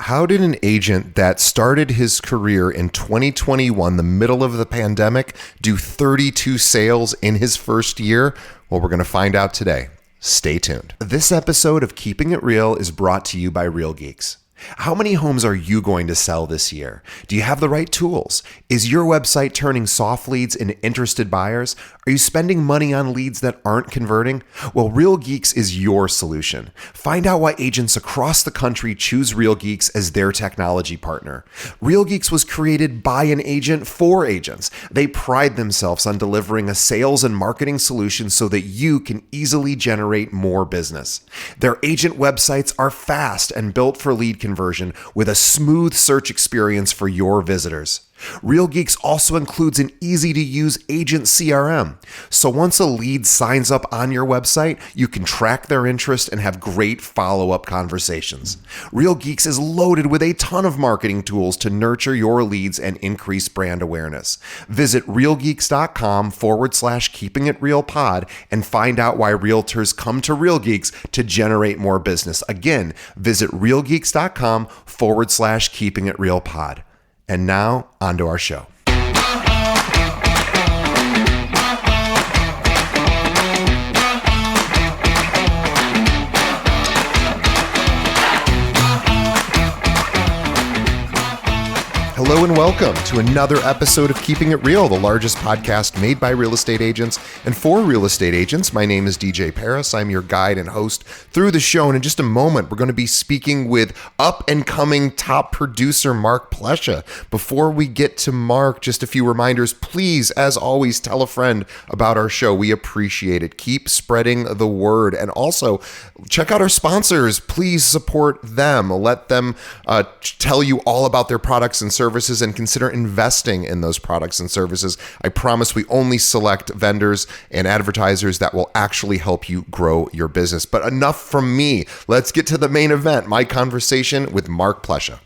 How did an agent that started his career in 2021, the middle of the pandemic, do 32 sales in his first year? Well, we're going to find out today. Stay tuned. This episode of Keeping It Real is brought to you by Real Geeks. How many homes are you going to sell this year? Do you have the right tools? Is your website turning soft leads into interested buyers? Are you spending money on leads that aren't converting? Well, Real Geeks is your solution. Find out why agents across the country choose Real Geeks as their technology partner. Real Geeks was created by an agent for agents. They pride themselves on delivering a sales and marketing solution so that you can easily generate more business. Their agent websites are fast and built for lead conversion with a smooth search experience for your visitors. Real Geeks also includes an easy-to-use agent CRM. So once a lead signs up on your website, you can track their interest and have great follow-up conversations. Real Geeks is loaded with a ton of marketing tools to nurture your leads and increase brand awareness. Visit realgeeks.com/keepingitrealpod and find out why realtors come to Real Geeks to generate more business. Again, visit realgeeks.com/keepingitrealpod. And now, on to our show. Hello and welcome to another episode of Keeping It Real, the largest podcast made by real estate agents and for real estate agents. My name is DJ Paris. I'm your guide and host through the show. And in just a moment, we're going to be speaking with up-and-coming top producer Mark Plesha. Before we get to Mark, just a few reminders. Please, as always, tell a friend about our show. We appreciate it. Keep spreading the word. And also, check out our sponsors. Please support them. Let them tell you all about their products and services and consider investing in those products and services. I promise we only select vendors and advertisers that will actually help you grow your business. But enough from me. Let's get to the main event, my conversation with Mark Plesha.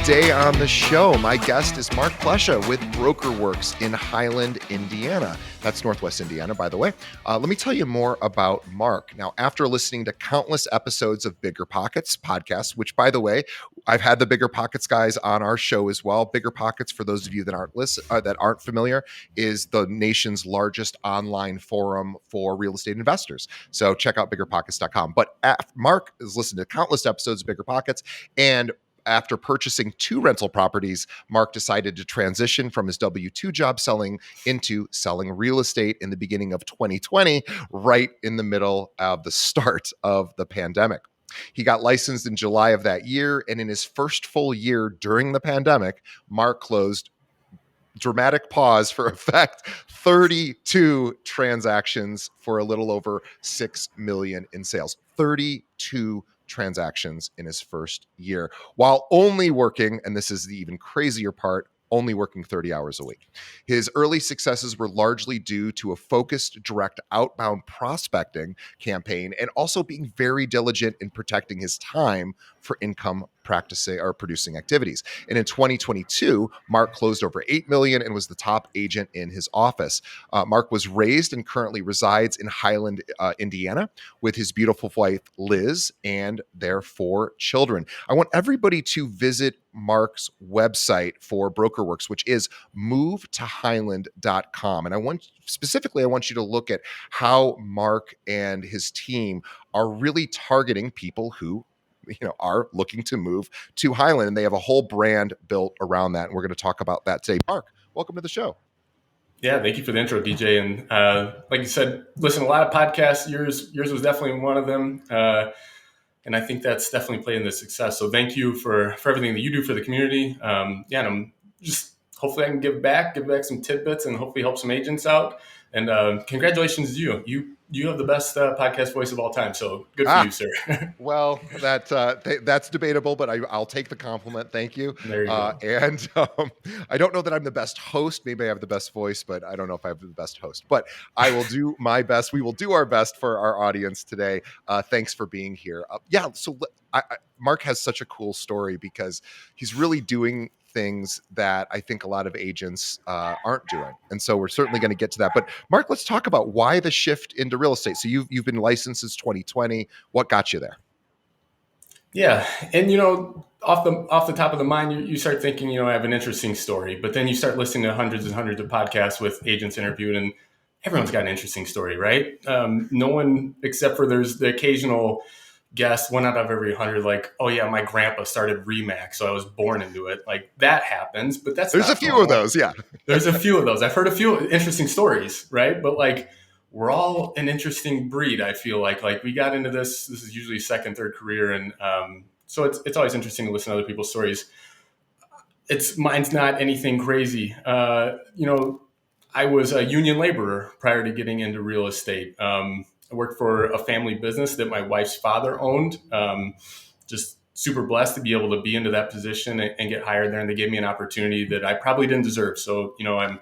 Today on the show, my guest is Mark Plesha with BrokerWorks in Highland, Indiana. That's Northwest Indiana, by the way. Let me tell you more about Mark. Now, after listening to countless episodes of Bigger Pockets podcast, which, by the way, I've had the Bigger Pockets guys on our show as well. Bigger Pockets, for those of you that aren't familiar, is the nation's largest online forum for real estate investors. So check out biggerpockets.com. But Mark has listened to countless episodes of Bigger Pockets, and after purchasing 2 rental properties, Mark decided to transition from his W-2 job into selling real estate in the beginning of 2020, right in the middle of the start of the pandemic. He got licensed in July of that year, and in his first full year during the pandemic, Mark closed, dramatic pause for effect, 32 transactions for a little over $6 million in sales. 32 transactions in his first year, while only working, and this is the even crazier part, only working 30 hours a week. His early successes were largely due to a focused, direct outbound prospecting campaign and also being very diligent in protecting his time for income practicing or producing activities. And in 2022, Mark closed over $8 million and was the top agent in his office. Mark was raised and currently resides in Highland, Indiana, with his beautiful wife, Liz, and their 4 children. I want everybody to visit Mark's website for BrokerWorks, which is movetohighland.com. And I want you to look at how Mark and his team are really targeting people who are looking to move to Highland, and they have a whole brand built around that. And we're going to talk about that today. Mark, welcome to the show. Yeah, thank you for the intro, DJ. And like you said, listen to a lot of podcasts. Yours was definitely one of them. And I think that's definitely played in the success. So thank you for everything that you do for the community. And I'm just, hopefully I can give back some tidbits and hopefully help some agents out. And congratulations to you. You have the best podcast voice of all time. So good for you, sir. Well, that's debatable, but I'll take the compliment. Thank you. There you go. And I don't know that I'm the best host. Maybe I have the best voice, but I don't know if I have the best host. But I will do my best. We will do our best for our audience today. Thanks for being here. So Mark has such a cool story because he's really doing things that I think a lot of agents aren't doing. And so we're certainly going to get to that. But Mark, let's talk about why the shift into real estate. So you've been licensed since 2020. What got you there? Yeah, and off the top of the mind, you start thinking, I have an interesting story, but then you start listening to hundreds and hundreds of podcasts with agents interviewed, and everyone's got an interesting story, right? No one except for there's the occasional guest, one out of every 100, like, oh yeah, my grandpa started Remax, so I was born into it. Like that happens, but that's There's a not few of normal. those, yeah. There's a few of those. I've heard a few interesting stories, right? But like we're all an interesting breed. I feel like we got into this. This is usually second, third career, and so it's always interesting to listen to other people's stories. Mine's not anything crazy. I was a union laborer prior to getting into real estate. I worked for a family business that my wife's father owned. Just super blessed to be able to be into that position and get hired there. And they gave me an opportunity that I probably didn't deserve. So, I'm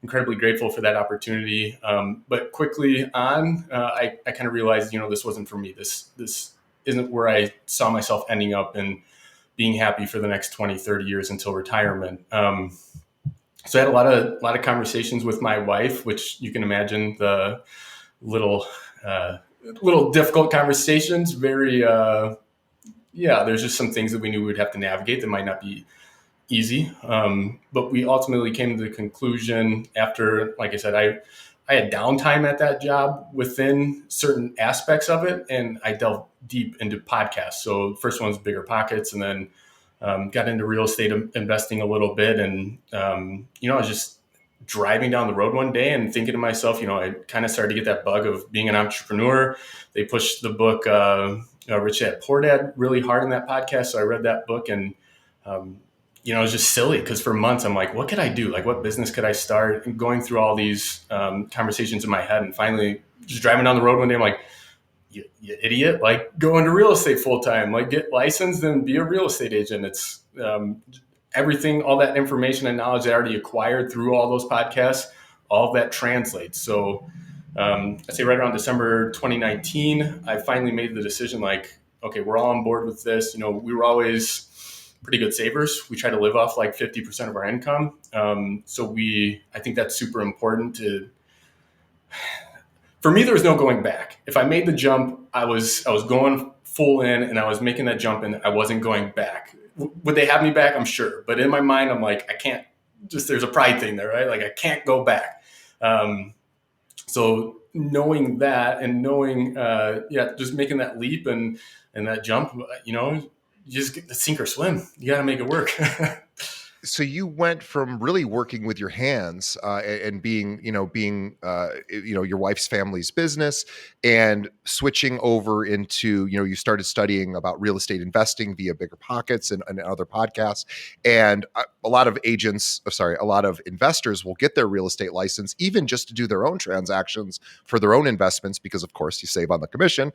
incredibly grateful for that opportunity. But quickly on, I kind of realized, this wasn't for me. This isn't where I saw myself ending up and being happy for the next 20, 30 years until retirement. So I had a lot of conversations with my wife, which you can imagine the little difficult conversations. Very, there's just some things that we knew we'd have to navigate that might not be easy. But we ultimately came to the conclusion after, like I said, I had downtime at that job within certain aspects of it, and I delved deep into podcasts. So first one was Bigger Pockets, and then got into real estate investing a little bit. And, I was just driving down the road one day and thinking to myself, I kind of started to get that bug of being an entrepreneur. They pushed the book, Rich Dad Poor Dad really hard in that podcast. So I read that book and, it was just silly because for months I'm like, what could I do? Like, what business could I start? And going through all these conversations in my head, and finally just driving down the road one day, I'm like, you idiot, like go into real estate full time, like get licensed and be a real estate agent. It's everything, all that information and knowledge I already acquired through all those podcasts, all of that translates. So I'd say right around December 2019, I finally made the decision like, okay, we're all on board with this. We were always pretty good savers. We try to live off like 50% of our income. I think that's super important for me, there was no going back. If I made the jump, I was going full in and I was making that jump and I wasn't going back. Would they have me back? I'm sure. But in my mind, I'm like, I can't there's a pride thing there, right? Like I can't go back. So knowing that and knowing, just making that leap and that jump, you just get to sink or swim. You got to make it work. So you went from really working with your hands and being your wife's family's business, and switching over into, you started studying about real estate investing via Bigger Pockets and other podcasts. And a lot of investors will get their real estate license even just to do their own transactions for their own investments, because of course you save on the commission,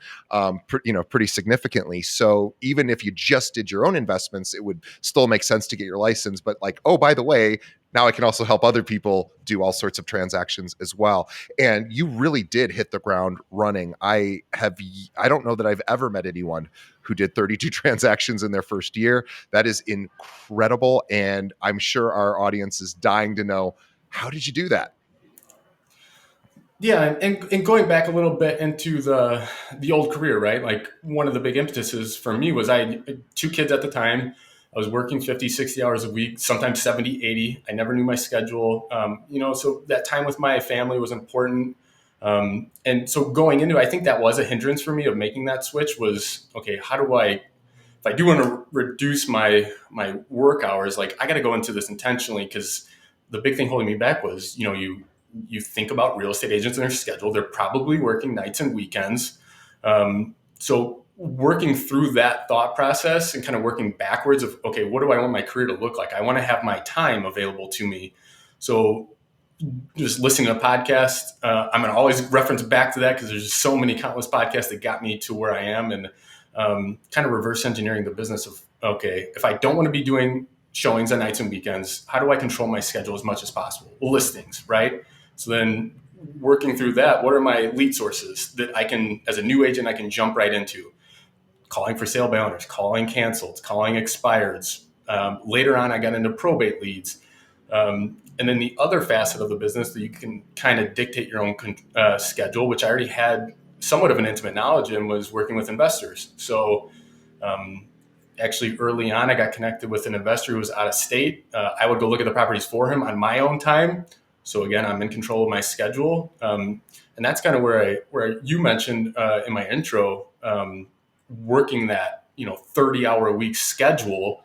pretty significantly. So even if you just did your own investments, it would still make sense to get your license. But like, oh, by the way, now I can also help other people do all sorts of transactions as well. And you really did hit the ground running. I don't know that I've ever met anyone who did 32 transactions in their first year. That is incredible. And I'm sure our audience is dying to know, how did you do that? Yeah, and going back a little bit into the old career, right? Like one of the big impetuses for me was I had 2 kids at the time. I was working 50, 60 hours a week, sometimes 70, 80. I never knew my schedule. So that time with my family was important. And so going into, I think that was a hindrance for me of making that switch was, okay, how do I, if I do want to reduce my work hours, like I got to go into this intentionally, because the big thing holding me back was, you think about real estate agents and their schedule, they're probably working nights and weekends. So working through that thought process and kind of working backwards of, okay, what do I want my career to look like? I want to have my time available to me. So just listening to a podcast, I'm going to always reference back to that because there's just so many countless podcasts that got me to where I am, and kind of reverse engineering the business of, okay, if I don't want to be doing showings on nights and weekends, how do I control my schedule as much as possible? Listings, right? So then working through that, what are my lead sources that I can, as a new agent, I can jump right into? Calling for sale by owners, calling canceled, calling expireds, Later on, I got into probate leads. And then the other facet of the business that you can kind of dictate your own schedule, which I already had somewhat of an intimate knowledge in, was working with investors. So um, actually early on, I got connected with an investor who was out of state. I would go look at the properties for him on my own time. So again, I'm in control of my schedule. And that's kind of where you mentioned in my intro, working that 30-hour a week schedule.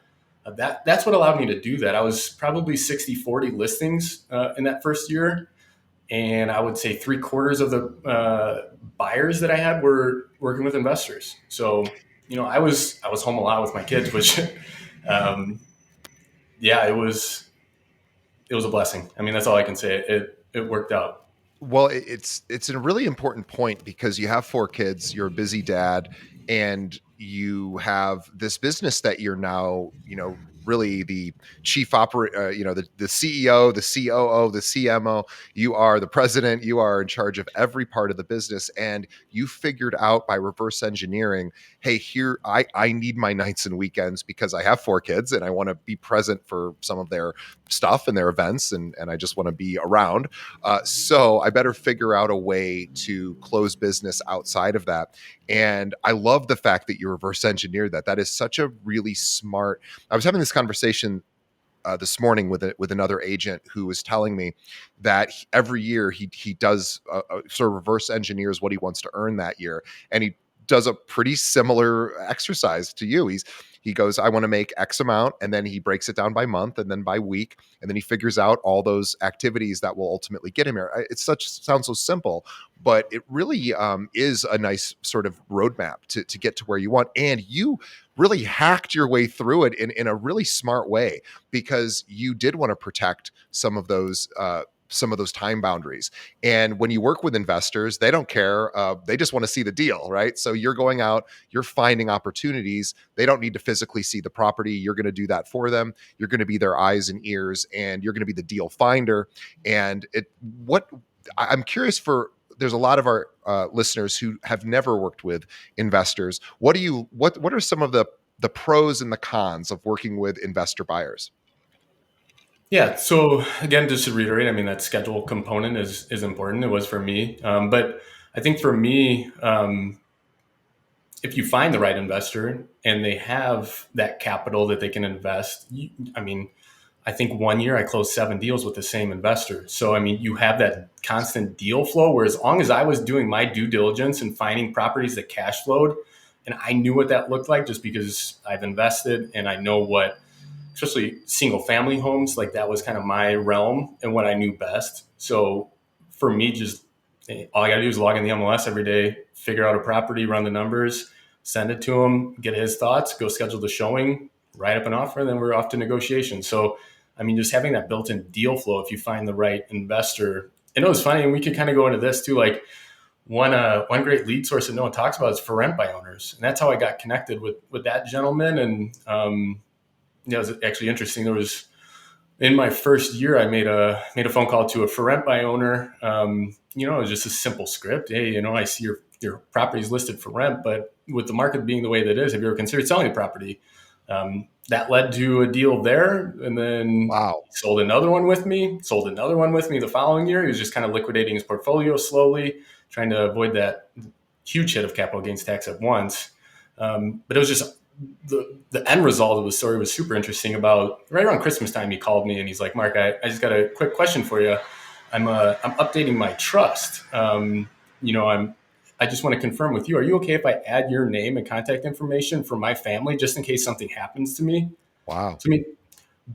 That's what allowed me to do that. I was probably 60-40 listings in that first year, and I would say 3/4 of the buyers that I had were working with investors. So I was home a lot with my kids, which yeah, it was a blessing. I mean, that's all I can say. It worked out. Well, it's a really important point because you have 4 kids, you're a busy dad, and you have this business that you're now, really the chief operator, the CEO, the COO, the CMO. You are the president. You are in charge of every part of the business, and you figured out by reverse engineering, hey, here I need my nights and weekends because I have 4 kids and I want to be present for some of their stuff and their events, and I just want to be around. So I better figure out a way to close business outside of that. And I love the fact that you reverse engineered that. That is such a really smart. I was having this conversation this morning with another agent who was telling me that every year he does sort of reverse engineers what he wants to earn that year, and he does a pretty similar exercise to you. He goes, I want to make X amount, and then he breaks it down by month and then by week, and then he figures out all those activities that will ultimately get him here. It sounds so simple, but it really is a nice sort of roadmap to get to where you want. And you really hacked your way through it in a really smart way because you did want to protect some of those time boundaries. And when you work with investors, they don't care. They just want to see the deal, right? So you're going out, you're finding opportunities. They don't need to physically see the property. You're going to do that for them. You're going to be their eyes and ears, and you're going to be the deal finder. And I'm curious for. There's a lot of our listeners who have never worked with investors. What are some of the pros and the cons of working with investor buyers? Yeah. So again, just to reiterate, I mean, that schedule component is important. It was for me, but I think for me, if you find the right investor and they have that capital that they can invest, I mean, I think one year I closed 7 deals with the same investor. So I mean, you have that constant deal flow. Where as long as I was doing my due diligence and finding properties that cash flowed, and I knew what that looked like just because I've invested and I know what, especially single family homes, like that was kind of my realm and what I knew best. So for me, just all I got to do is log in the MLS every day, figure out a property, run the numbers, send it to him, get his thoughts, go schedule the showing, write up an offer, and then we're off to negotiation. So, I mean, just having that built-in deal flow, if you find the right investor. And it was funny, and we could kind of go into this too, like one great lead source that no one talks about is for rent by owners. And that's how I got connected with that gentleman. And it was actually interesting. There was, in my first year, I made a phone call to a for rent by owner. It was just a simple script. Hey, I see your property is listed for rent, but with the market being the way that it is, have you ever considered selling the property? That led to a deal there, and then Wow. sold another one with me. Sold another one with me the following year. He was just kind of liquidating his portfolio slowly, trying to avoid that huge hit of capital gains tax at once. But it was just the end result of the story was super interesting. About right around Christmas time, he called me and he's like, Mark, I just got a quick question for you. I'm updating my trust. I just want to confirm with you. Are you okay if I add your name and contact information for my family just in case something happens to me? Wow. So, I mean,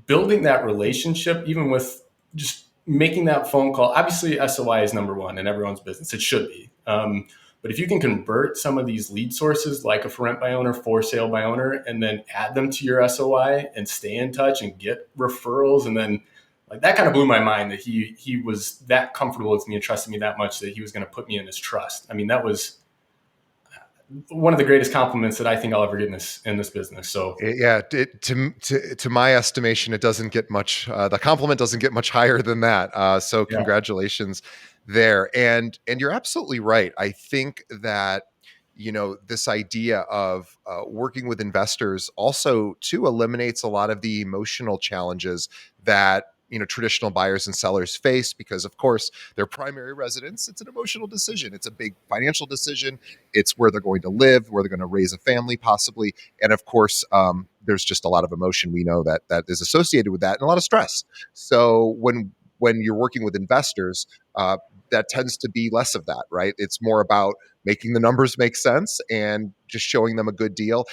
building that relationship, even with just making that phone call, obviously SOI is number one in everyone's business. It should be. But if you can convert some of these lead sources, like a for rent by owner, for sale by owner, and then add them to your SOI and stay in touch and get referrals, and then like that kind of blew my mind that he was that comfortable with me and trusted me that much that he was going to put me in his trust. I mean, that was one of the greatest compliments that I think I'll ever get in this business. So Yeah, to my estimation, it doesn't get much. The compliment doesn't get much higher than that. So yeah, congratulations there. And you're absolutely right. I think that this idea of working with investors also too eliminates a lot of the emotional challenges that traditional buyers and sellers face, because of course their primary residence, it's an emotional decision, it's a big financial decision, it's where they're going to live, where they're going to raise a family possibly, and of course there's just a lot of emotion, we know, that is associated with that, and a lot of stress. So when you're working with investors, that tends to be less of that, right? It's more about making the numbers make sense and just showing them a good deal.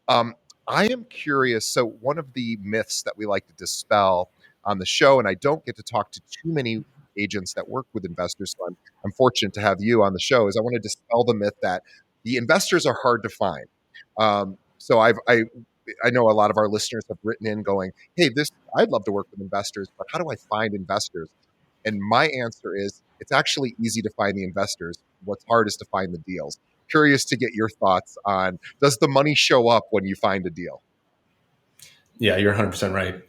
Um, I am curious. So, one of the myths that we like to dispel on the show, and I don't get to talk to too many agents that work with investors, so I'm fortunate to have you on the show, is I want to dispel the myth that the investors are hard to find. So, I know a lot of our listeners have written in going, "Hey, this I'd love to work with investors, but how do I find investors?" And my answer is it's actually easy to find the investors. What's hard is to find the deals. Curious to get your thoughts on, does the money show up when you find a deal? Yeah, you're 100% right.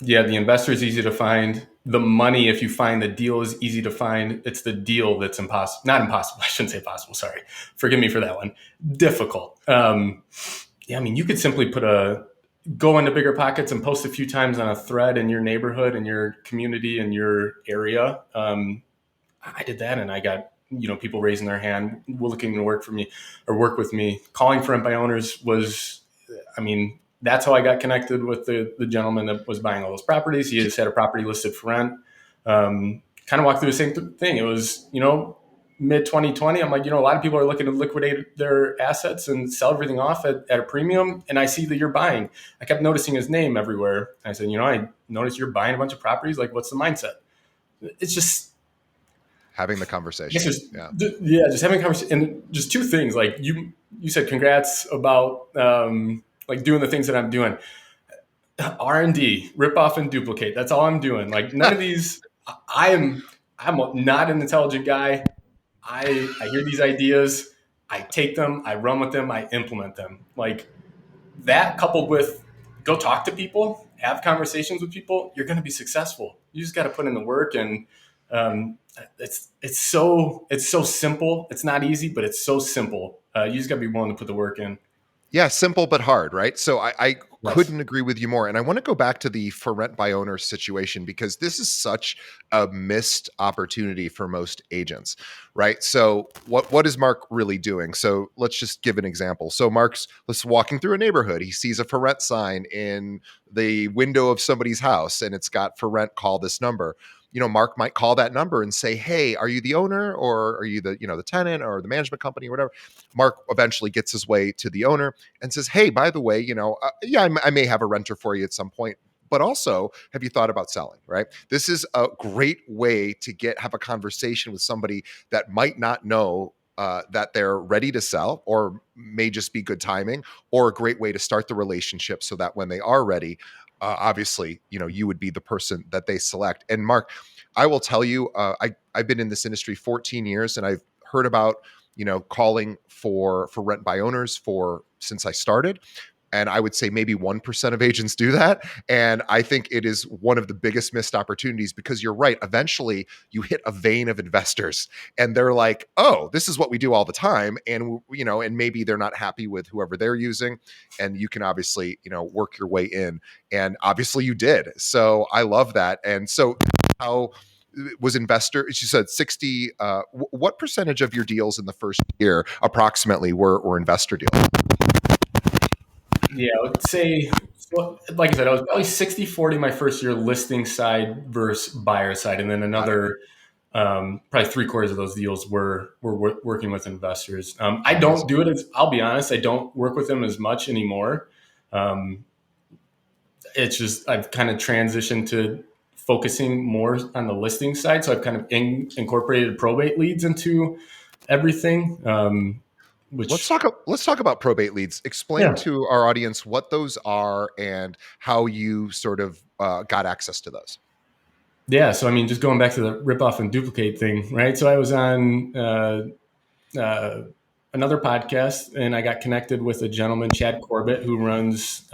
Yeah, the investor is easy to find. The money, if you find the deal, is easy to find. It's the deal that's impossible. Not impossible. I shouldn't say possible. Sorry. Forgive me for that one. Difficult. Yeah, I mean, you could simply go into Bigger Pockets and post a few times on a thread in your neighborhood, in your community, in your area. I did that, and I got people raising their hand, looking to work for me or work with me. Calling for rent by owners was, I mean, that's how I got connected with the gentleman that was buying all those properties. He just had a property listed for rent. Kind of walked through the same thing. It was mid 2020. I'm like, a lot of people are looking to liquidate their assets and sell everything off at a premium, and I see that you're buying. I kept noticing his name everywhere. I said, I noticed you're buying a bunch of properties. Like, what's the mindset? It's just, Having the I guess conversation. Yeah. just having a conversation, and just two things. Like you said, congrats about like doing the things that I'm doing. R&D, rip off and duplicate. That's all I'm doing. Like none of these. I'm not an intelligent guy. I hear these ideas. I take them. I run with them. I implement them. Like that, coupled with go talk to people, have conversations with people, you're going to be successful. You just got to put in the work, and um, it's so simple. It's not easy, but it's so simple. You just got to be willing to put the work in. Yeah, simple but hard, right? So I Yes. couldn't agree with you more. And I want to go back to the for rent by owner situation, because this is such a missed opportunity for most agents, right? So what is Mark really doing? So let's just give an example. So Mark's let's walking through a neighborhood. He sees a for rent sign in the window of somebody's house, and it's got for rent, call this number. Mark might call that number and say, "Hey, are you the owner, or are you the tenant or the management company or whatever?" Mark eventually gets his way to the owner and says, "Hey, by the way, yeah, I may have a renter for you at some point, but also, have you thought about selling?" Right? This is a great way to have a conversation with somebody that might not know that they're ready to sell, or may just be good timing, or a great way to start the relationship so that when they are ready, obviously, you would be the person that they select. And Mark, I will tell you, I've been in this industry 14 years, and I've heard about calling for rent by owners for since I started. And I would say maybe 1% of agents do that. And I think it is one of the biggest missed opportunities, because you're right. Eventually, you hit a vein of investors, and they're like, "Oh, this is what we do all the time." And maybe they're not happy with whoever they're using. And you can obviously, work your way in. And obviously you did. So I love that. And so, how was investor, she said 60, what percentage of your deals in the first year approximately were investor deals? Yeah, I would say, well, like I said, I was probably 60-40 my first year listing side versus buyer side. And then Got it. another, probably three-quarters of those deals were working with investors. I don't Amazing. do it as, I'll be honest, I don't work with them as much anymore. Um, it's just, I've kind of transitioned to focusing more on the listing side. So I've kind of incorporated probate leads into everything, Let's which, talk. Let's talk about probate leads. Explain yeah. to our audience what those are and how you sort of got access to those. Yeah. So, I mean, just going back to the rip off and duplicate thing, right? So I was on uh, another podcast, and I got connected with a gentleman, Chad Corbett, who runs,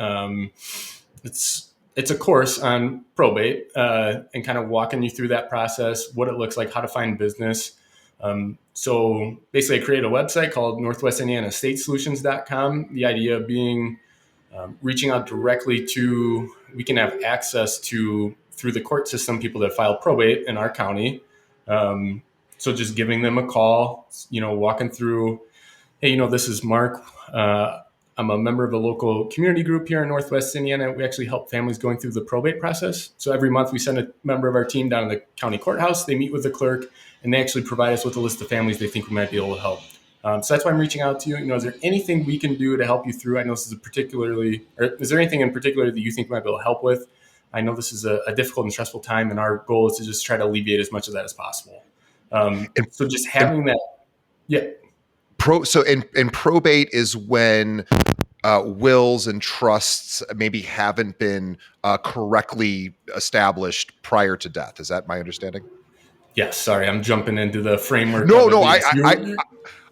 it's a course on probate, and kind of walking you through that process, what it looks like, how to find business. So basically, I created a website called northwestindianastatesolutions.com. The idea being reaching out directly to, we can have access to, through the court system, people that file probate in our county. So just giving them a call, walking through, hey, this is Mark. I'm a member of a local community group here in Northwest Indiana. We actually help families going through the probate process. So every month we send a member of our team down to the county courthouse. They meet with the clerk, and they actually provide us with a list of families they think we might be able to help. So that's why I'm reaching out to you. Is there anything we can do to help you through? I know this is is there anything in particular that you think we might be able to help with? I know this is a difficult and stressful time, and our goal is to just try to alleviate as much of that as possible. So just having that, yeah. And probate is when wills and trusts maybe haven't been correctly established prior to death. Is that my understanding? Yes. Sorry, I'm jumping into the framework. No.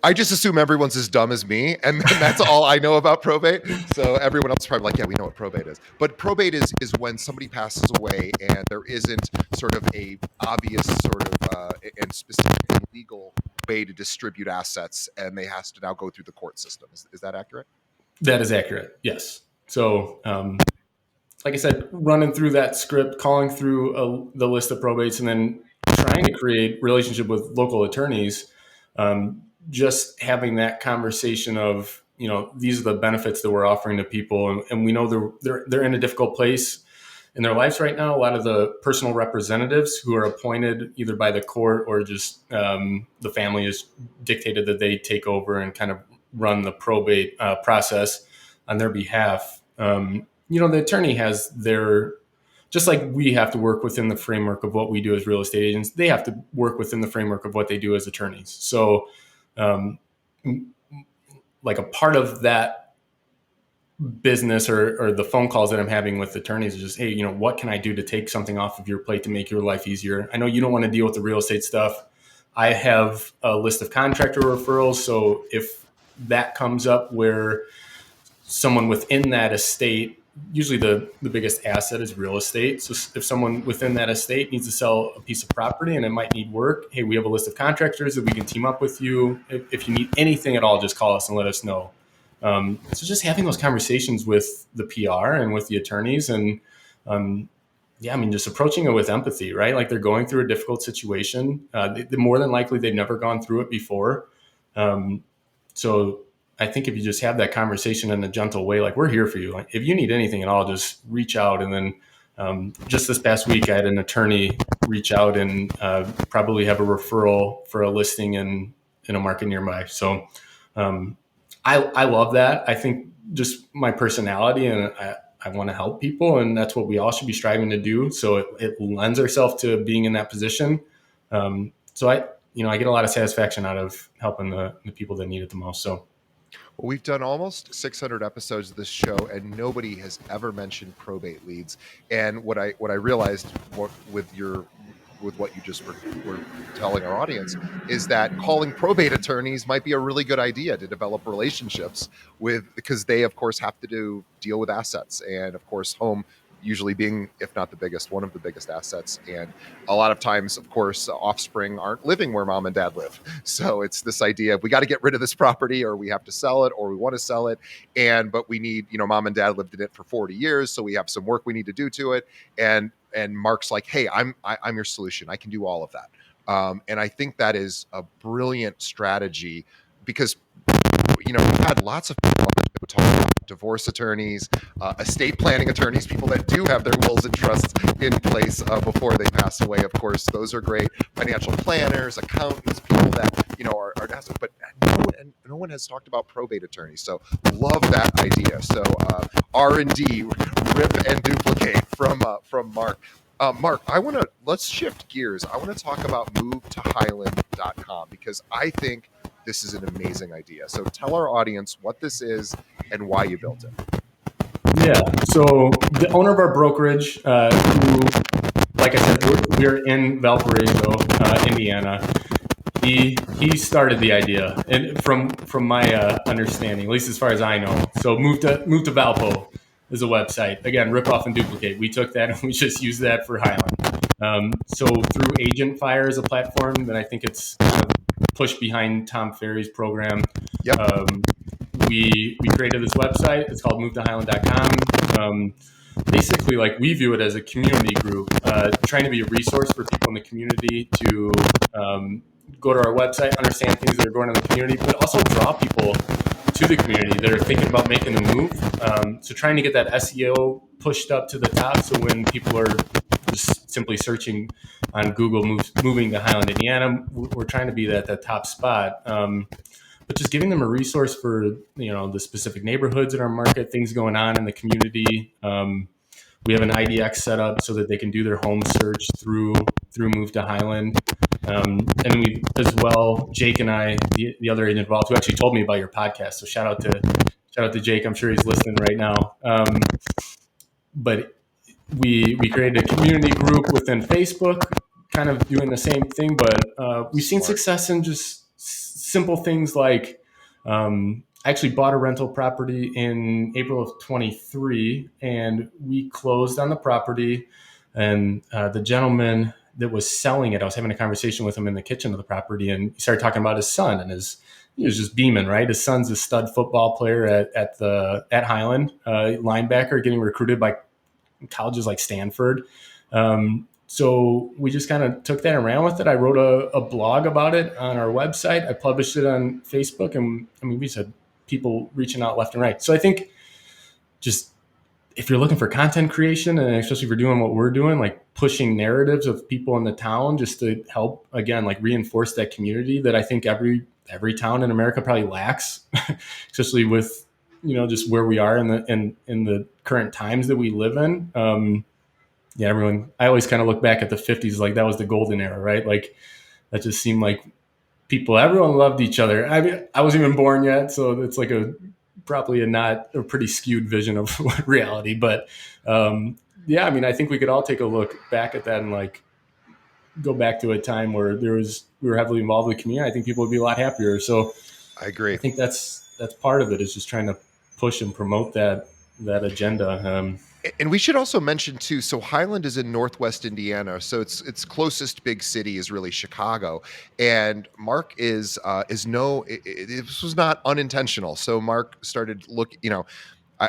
I just assume everyone's as dumb as me, and that's all I know about probate. So everyone else is probably like, yeah, we know what probate is. But probate is when somebody passes away and there isn't sort of a obvious sort of and specifically legal way to distribute assets, and they has to now go through the court system. Is that accurate? That is accurate. Yes. So, like I said, running through that script, calling through the list of probates, and then trying to create relationship with local attorneys. Just having that conversation of, these are the benefits that we're offering to people, and we know they're in a difficult place in their lives right now. A lot of the personal representatives who are appointed either by the court or just the family is dictated that they take over and kind of run the probate process on their behalf. The attorney has just like we have to work within the framework of what we do as real estate agents, they have to work within the framework of what they do as attorneys. So, like a part of that business or the phone calls that I'm having with attorneys is just, hey, what can I do to take something off of your plate to make your life easier? I know you don't want to deal with the real estate stuff. I have a list of contractor referrals. So if that comes up where someone within that estate, usually the biggest asset is real estate. So if someone within that estate needs to sell a piece of property and it might need work, hey, we have a list of contractors that we can team up with you. If you need anything at all, just call us and let us know. So just having those conversations with the PR and with the attorneys and, just approaching it with empathy, right? Like they're going through a difficult situation. More than likely they've never gone through it before. So I think if you just have that conversation in a gentle way, like we're here for you. Like if you need anything at all, just reach out. And then just this past week, I had an attorney reach out and probably have a referral for a listing in a market nearby. So I love that. I think just my personality and I want to help people, and that's what we all should be striving to do. So it lends ourselves to being in that position. So I get a lot of satisfaction out of helping the people that need it the most. So. Well, we've done almost 600 episodes of this show, and nobody has ever mentioned probate leads. And what I realized with what you just were telling our audience is that calling probate attorneys might be a really good idea to develop relationships with, because they of course have to deal with assets, and of course home usually being, if not the biggest, one of the biggest assets. And a lot of times, of course, offspring aren't living where mom and dad live. So it's this idea of we got to get rid of this property, or we have to sell it, or we want to sell it. But we need, mom and dad lived in it for 40 years. So we have some work we need to do to it. And Mark's like, hey, I'm your solution. I can do all of that. And I think that is a brilliant strategy because, we've had lots of people who talk about divorce attorneys, estate planning attorneys, people that do have their wills and trusts in place before they pass away. Of course, those are great. Financial planners, accountants, people that, are but no one has talked about probate attorneys. So love that idea. So R&D, rip and duplicate from Mark. Mark, let's shift gears. I want to talk about movetohighland.com because I think this is an amazing idea. So tell our audience what this is and why you built it. Yeah. So the owner of our brokerage, who, like I said, we're in Valparaiso, Indiana. He started the idea, and from my understanding, at least as far as I know. So move to Valpo is a website. Again, rip off and duplicate. We took that and we just used that for Highland. So through Agent Fire as a platform, then I think it's push behind Tom Ferry's program. Yep. We created this website. It's called movetohighland.com. Basically, like, we view it as a community group, trying to be a resource for people in the community to go to our website, understand things that are going on in the community, but also draw people to the community that are thinking about making the move. So trying to get that SEO pushed up to the top. So when people are just simply searching on Google moving to Highland, Indiana, we're trying to be at that top spot. But just giving them a resource for, you know, the specific neighborhoods in our market, things going on in the community. We have an IDX set up so that they can do their home search through Move to Highland. And we, as well, Jake and I, the other agent involved, who actually told me about your podcast. So shout out to Jake. I'm sure he's listening right now. But we created a community group within Facebook, kind of doing the same thing. But we've seen success in just simple things like, I actually bought a rental property in April of 23, and we closed on the property. And the gentleman that was selling it, I was having a conversation with him in the kitchen of the property, and he started talking about his son, and he was just beaming, right? His son's a stud football player at Highland, linebacker, getting recruited by colleges like Stanford. So we just kind of took that and ran with it. I wrote a blog about it on our website. I published it on Facebook, and I mean, we just had people reaching out left and right. So I think just, if you're looking for content creation, and especially if you're doing what we're doing, like pushing narratives of people in the town, just to help, again, like reinforce that community that I think every town in America probably lacks, especially with, you know, just where we are in the current times that we live in. I always kind of look back at the 50s, like that was the golden era, right? Like that just seemed like everyone loved each other. I mean, I wasn't even born yet, so it's like probably not a pretty skewed vision of reality. But yeah, I mean, I think we could all take a look back at that and like go back to a time where we were heavily involved with the community. I think people would be a lot happier. So I agree. I think that's part of it, is just trying to push and promote that agenda. And we should also mention too, so Highland is in Northwest Indiana, so its closest big city is really Chicago. And Mark this was not unintentional. So Mark started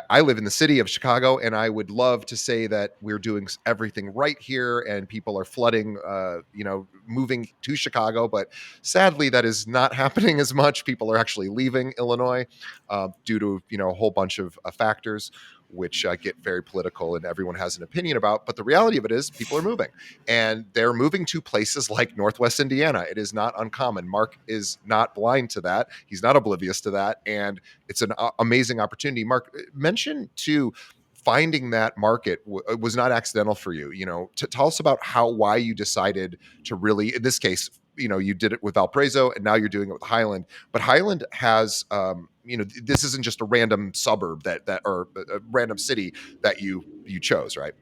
I live in the city of Chicago, and I would love to say that we're doing everything right here and people are flooding, moving to Chicago. But sadly, that is not happening as much. People are actually leaving Illinois due to, a whole bunch of factors, which get very political and everyone has an opinion about. But the reality of it is people are moving, and they're moving to places like Northwest Indiana. It is not uncommon. Mark is not blind to that. He's not oblivious to that. And it's an amazing opportunity. Mark, mention too, finding that market was not accidental for you. To tell us about why you decided to really, in this case, you did it with Valparaiso and now you're doing it with Highland. But Highland has, this isn't just a random suburb or a random city that you chose, right?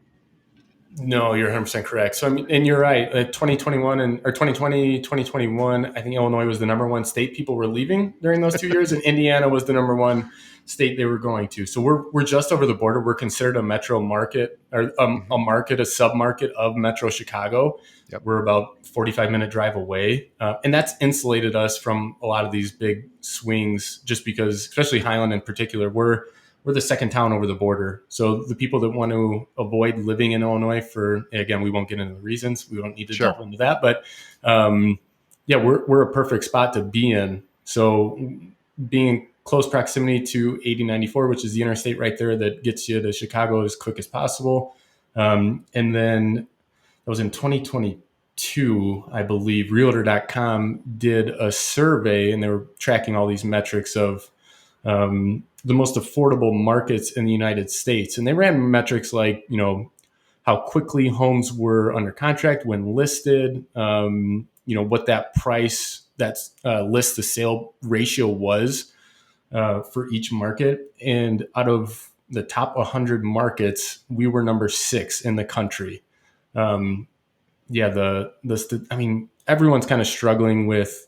No, you're 100% correct. So, I mean, and you're right. 2021 or 2020, 2021, I think Illinois was the number one state people were leaving during those 2 years, and Indiana was the number one state they were going to. So we're just over the border. We're considered a metro market, or a market, a sub-market of Metro Chicago. Yep. We're about 45-minute drive away. And that's insulated us from a lot of these big swings, just because, especially Highland in particular, we're the second town over the border. So the people that want to avoid living in Illinois again, we won't get into the reasons. We don't need to delve into that. But we're a perfect spot to be in. So being in close proximity to 8094, which is the interstate right there that gets you to Chicago as quick as possible. And then that was in 2022, I believe. Realtor.com did a survey, and they were tracking all these metrics of the most affordable markets in the United States. And they ran metrics like, how quickly homes were under contract when listed, what that price, list to sale ratio was for each market. And out of the top 100 markets, we were number 6 in the country. Everyone's kind of struggling with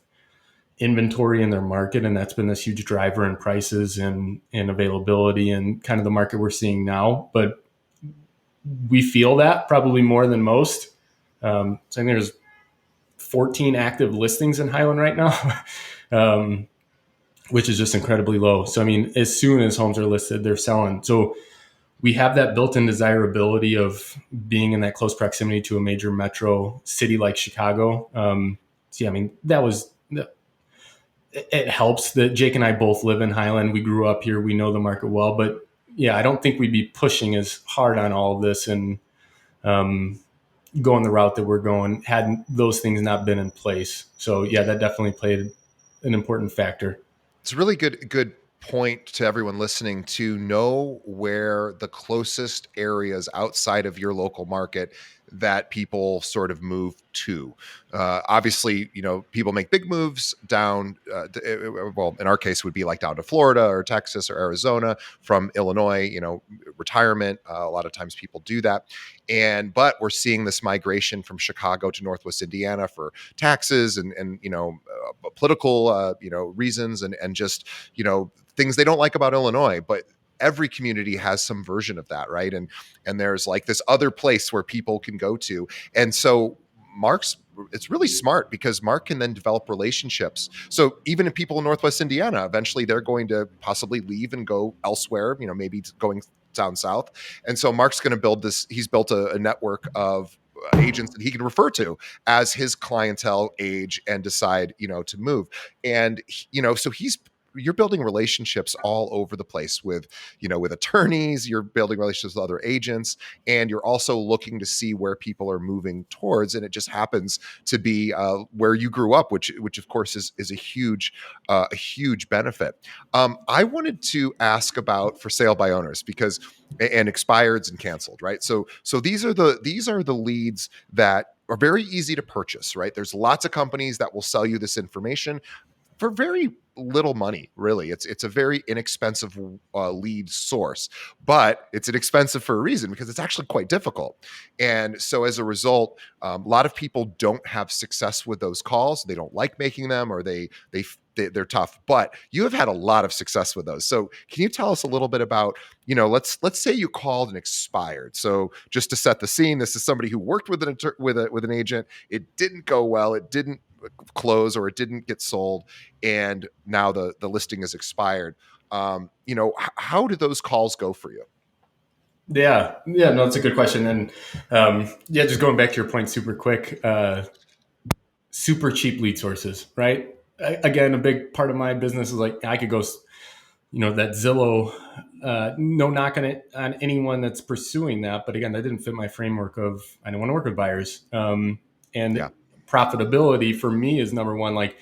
inventory in their market, and that's been this huge driver in prices and availability and kind of the market we're seeing now. But we feel that probably more than most. So I think there's 14 active listings in Highland right now, which is just incredibly low. So, I mean, as soon as homes are listed, they're selling. So we have that built-in desirability of being in that close proximity to a major metro city like Chicago. So, yeah, I mean, it helps that Jake and I both live in Highland. We grew up here. We know the market well. But, yeah, I don't think we'd be pushing as hard on all of this and going the route that we're going had those things not been in place. So, yeah, that definitely played an important factor. It's a really good point to everyone listening to know where the closest areas outside of your local market that people sort of move to. Obviously, people make big moves down. Well, in our case, it would be like down to Florida or Texas or Arizona from Illinois. Retirement. A lot of times people do that, but we're seeing this migration from Chicago to Northwest Indiana for taxes and political reasons and just things they don't like about Illinois, but every community has some version of that, right? And there's like this other place where people can go to. And so it's really smart because Mark can then develop relationships. So even if people in Northwest Indiana, eventually they're going to possibly leave and go elsewhere, maybe going down south. And so Mark's going to build this. He's built a network of agents that he can refer to as his clientele age and decide, to move. And, so you're building relationships all over the place with attorneys, you're building relationships with other agents, and you're also looking to see where people are moving towards. And it just happens to be where you grew up, which of course is a huge benefit. I wanted to ask about for sale by owners and expireds and canceled, right? So these are the leads that are very easy to purchase, right? There's lots of companies that will sell you this information for very little money, really. It's a very inexpensive lead source, but it's inexpensive for a reason because it's actually quite difficult. And so as a result, a lot of people don't have success with those calls. They don't like making them, or they're tough. But you have had a lot of success with those. So can you tell us a little bit about, let's say you called and expired. So just to set the scene, this is somebody who worked with an agent. It didn't go well. It didn't close, or it didn't get sold, and now the listing is expired. How do those calls go for you? Yeah, no, that's a good question. And just going back to your point super quick, super cheap lead sources, right? Again, a big part of my business is like I could go, that Zillow, no knock on it on anyone that's pursuing that, but again, that didn't fit my framework of I don't want to work with buyers. And profitability for me is number one. Like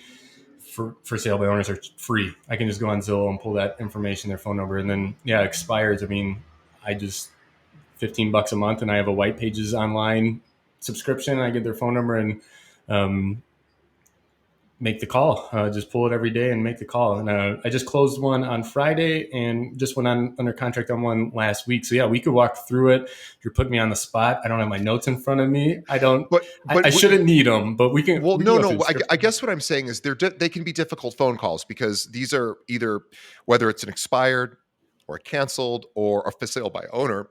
for sale by owners are free. I can just go on Zillow and pull that information, their phone number, and then expires. I mean, I just $15 a month, and I have a White Pages online subscription. I get their phone number and make the call. Just pull it every day and make the call. And I just closed one on Friday and just went under contract on one last week. So we could walk through it. You're putting me on the spot. I don't have my notes in front of me. I don't. But I shouldn't need them. But we can. Well, I guess what I'm saying is they can be difficult phone calls because these are either whether it's an expired or a canceled or a for sale by owner.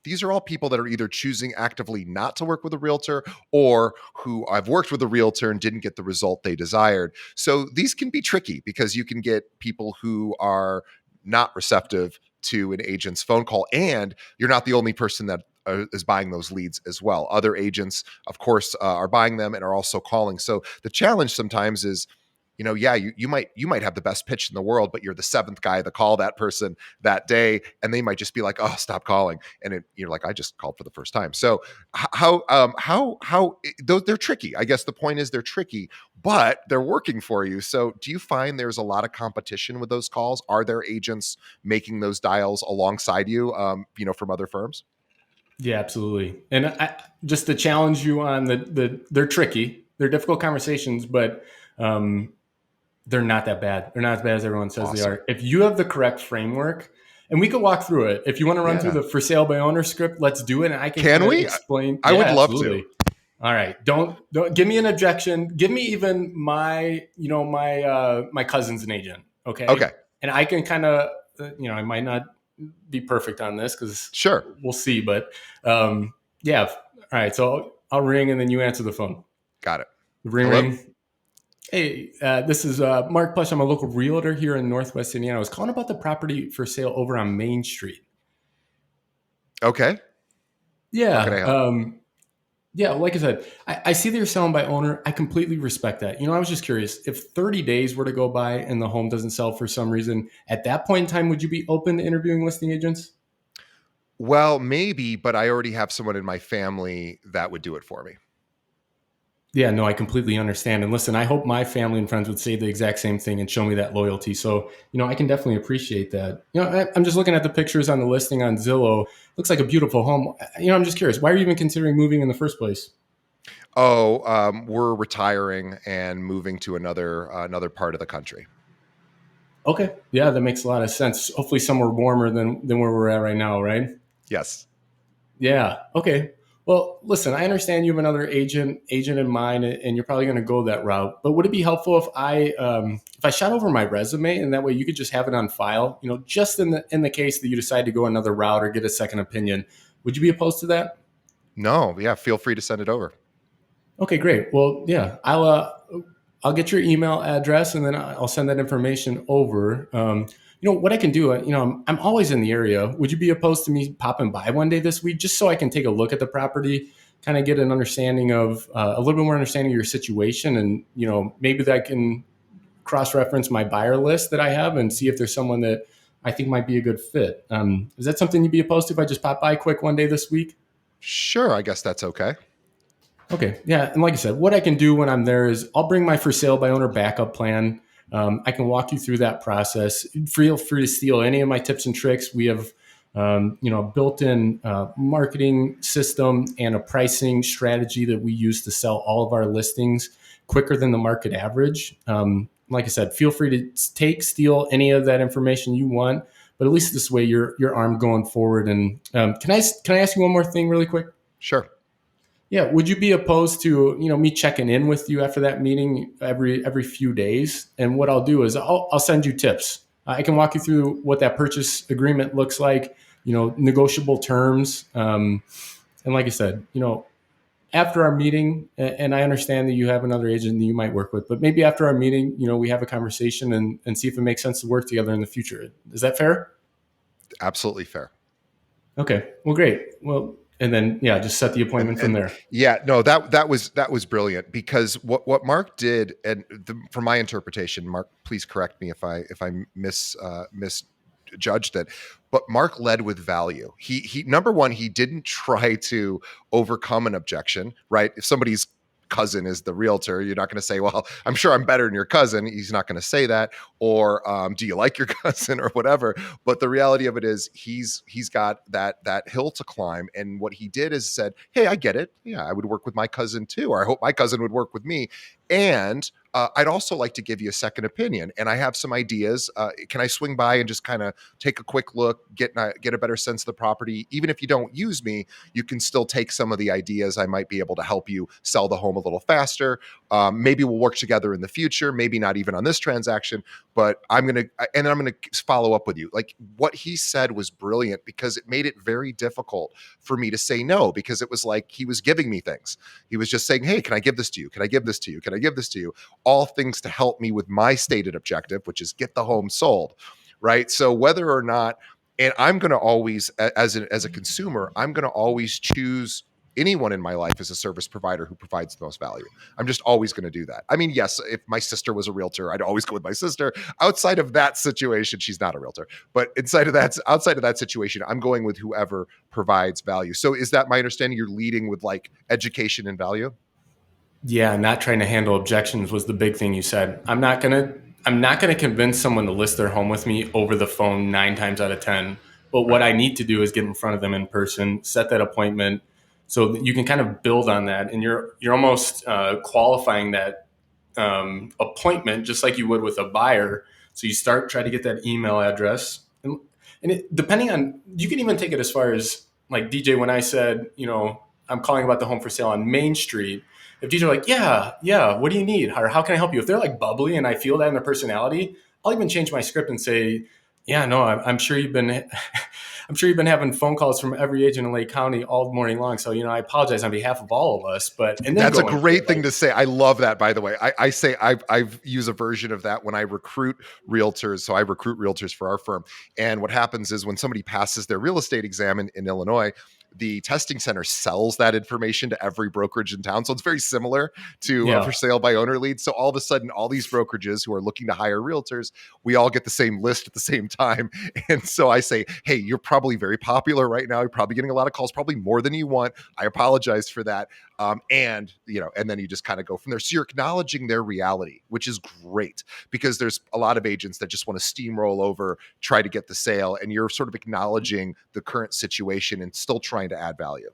These are all people that are either choosing actively not to work with a realtor or who I've worked with a realtor and didn't get the result they desired. So these can be tricky because you can get people who are not receptive to an agent's phone call, and you're not the only person that is buying those leads as well. Other agents, of course, are buying them and are also calling. So the challenge sometimes is, you might have the best pitch in the world, but you're the seventh guy to call that person that day, and they might just be like, "Oh, stop calling," and you're like, "I just called for the first time." So they're tricky. I guess the point is they're tricky, but they're working for you. So do you find there's a lot of competition with those calls? Are there agents making those dials alongside you, from other firms? Yeah, absolutely. And just to challenge you on they're tricky. They're difficult conversations, but they're not that bad. They're not as bad as everyone says they are. If you have the correct framework, and we can walk through it. If you want to run through the for sale by owner script, let's do it. And I can we explain. I would love to. All right. Don't give me an objection. Give me even my cousin's an agent. Okay. Okay. And I can kind of, I might not be perfect on this because sure, we'll see. But All right. So I'll ring and then you answer the phone. Got it. Ring Hello? ring. Hey, this is Mark Plesha. I'm a local realtor here in Northwest Indiana. I was calling about the property for sale over on Main Street. Okay. How can I Yeah, help? yeah. Like I said, I see that you're selling by owner. I completely respect that. I was just curious if 30 days were to go by and the home doesn't sell for some reason. At that point in time, would you be open to interviewing listing agents? Well, maybe, but I already have someone in my family that would do it for me. Yeah, no, I completely understand. And listen, I hope my family and friends would say the exact same thing and show me that loyalty. So, I can definitely appreciate that. I'm just looking at the pictures on the listing on Zillow. Looks like a beautiful home. I'm just curious, why are you even considering moving in the first place? Oh, we're retiring and moving to another part of the country. Okay. Yeah, that makes a lot of sense. Hopefully somewhere warmer than where we're at right now, right? Yes. Yeah. Okay. Well, listen, I understand you have another agent in mind, and you're probably going to go that route. But would it be helpful if I shot over my resume, and that way you could just have it on file? Just in the case that you decide to go another route or get a second opinion. Would you be opposed to that? No, yeah, feel free to send it over. Okay, great. Well, yeah, I'll get your email address and then I'll send that information over. What I can do. I'm always in the area. Would you be opposed to me popping by one day this week just so I can take a look at the property, kind of get an understanding of a little bit more understanding of your situation, and maybe that I can cross reference my buyer list that I have and see if there's someone that I think might be a good fit. Is that something you'd be opposed to if I just pop by quick one day this week? Sure, I guess that's okay. Okay. Yeah. And like I said, what I can do when I'm there is I'll bring my for sale by owner backup plan. I can walk you through that process. Feel free to steal any of my tips and tricks. We have, built-in marketing system and a pricing strategy that we use to sell all of our listings quicker than the market average. Like I said, feel free to steal any of that information you want, but at least this way you're armed going forward. And can I ask you one more thing really quick? Sure. Yeah, would you be opposed to me checking in with you after that meeting every few days? And what I'll do is I'll send you tips. I can walk you through what that purchase agreement looks like. Negotiable terms. And like I said, after our meeting, and I understand that you have another agent that you might work with, but maybe after our meeting, we have a conversation and see if it makes sense to work together in the future. Is that fair? Absolutely fair. Okay. Well, great. Well, and then yeah, just set the and appointment from and there. yeah, no, that was brilliant, because what Mark did, and from my interpretation, Mark, please correct me if I misjudged it, but Mark led with value. He number one, he didn't try to overcome an objection, right? If somebody's cousin is the realtor, you're not going to say, well, I'm sure I'm better than your cousin. He's not going to say that. Or do you like your cousin or whatever? But the reality of it is he's got that hill to climb. And what he did is said, hey, I get it. Yeah, I would work with my cousin too. Or I hope my cousin would work with me. And I'd also like to give you a second opinion. And I have some ideas. Can I swing by and just kind of take a quick look, get a better sense of the property? Even if you don't use me, you can still take some of the ideas. I might be able to help you sell the home a little faster. Maybe we'll work together in the future. Maybe not even on this transaction, but I'm going to follow up with you. Like, what he said was brilliant, because it made it very difficult for me to say no, because it was like he was giving me things. He was just saying, hey, can I give this to you? Can I give this to you? Can I give this to you? All things to help me with my stated objective, which is get the home sold. Right. So whether or not, and I'm going to always, as a consumer, I'm going to always choose anyone in my life as a service provider who provides the most value. I'm just always going to do that. I mean, yes, if my sister was a realtor, I'd always go with my sister. Outside of that situation, she's not a realtor. But outside of that situation, I'm going with whoever provides value. So is that my understanding? You're leading with like education and value? Yeah, not trying to handle objections was the big thing you said. I'm not gonna convince someone to list their home with me over the phone 9 times out of 10. But what Right. I need to do is get in front of them in person, set that appointment, so that you can kind of build on that, and you're almost qualifying that appointment just like you would with a buyer. So you try to get that email address, and depending on, you can even take it as far as like DJ when I said, I'm calling about the home for sale on Main Street. If DJ are like, yeah, yeah, what do you need? Or how can I help you? If they're like bubbly and I feel that in their personality, I'll even change my script and say, yeah, no, I'm sure you've been, I'm sure you've been having phone calls from every agent in Lake County all morning long. So, I apologize on behalf of all of us, and then That's a go into it great thing to say. I love that, by the way. I say I've used a version of that when I recruit realtors. So I recruit realtors for our firm. And what happens is when somebody passes their real estate exam in Illinois, the testing center sells that information to every brokerage in town. So it's very similar to yeah. for sale by owner leads. So all of a sudden, all these brokerages who are looking to hire realtors, we all get the same list at the same time. And so I say, hey, you're probably very popular right now. You're probably getting a lot of calls, probably more than you want. I apologize for that. And then you just kind of go from there. So you're acknowledging their reality, which is great because there's a lot of agents that just want to steamroll over, try to get the sale, and you're sort of acknowledging the current situation and still trying to add value.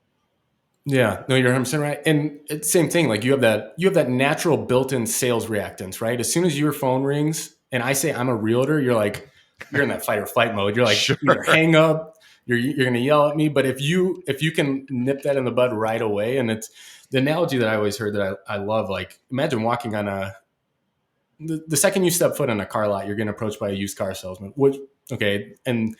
Yeah, no, you're 100% right. And it's same thing. Like you have that natural built-in sales reactance, right? As soon as your phone rings and I say I'm a realtor, you're in that fight or flight mode. You're like, Sure. you either hang up, you're going to yell at me. But if you can nip that in the bud right away, and it's the analogy that I always heard that I love. Like imagine walking on the second you step foot on a car lot, you're getting approached by a used car salesman. And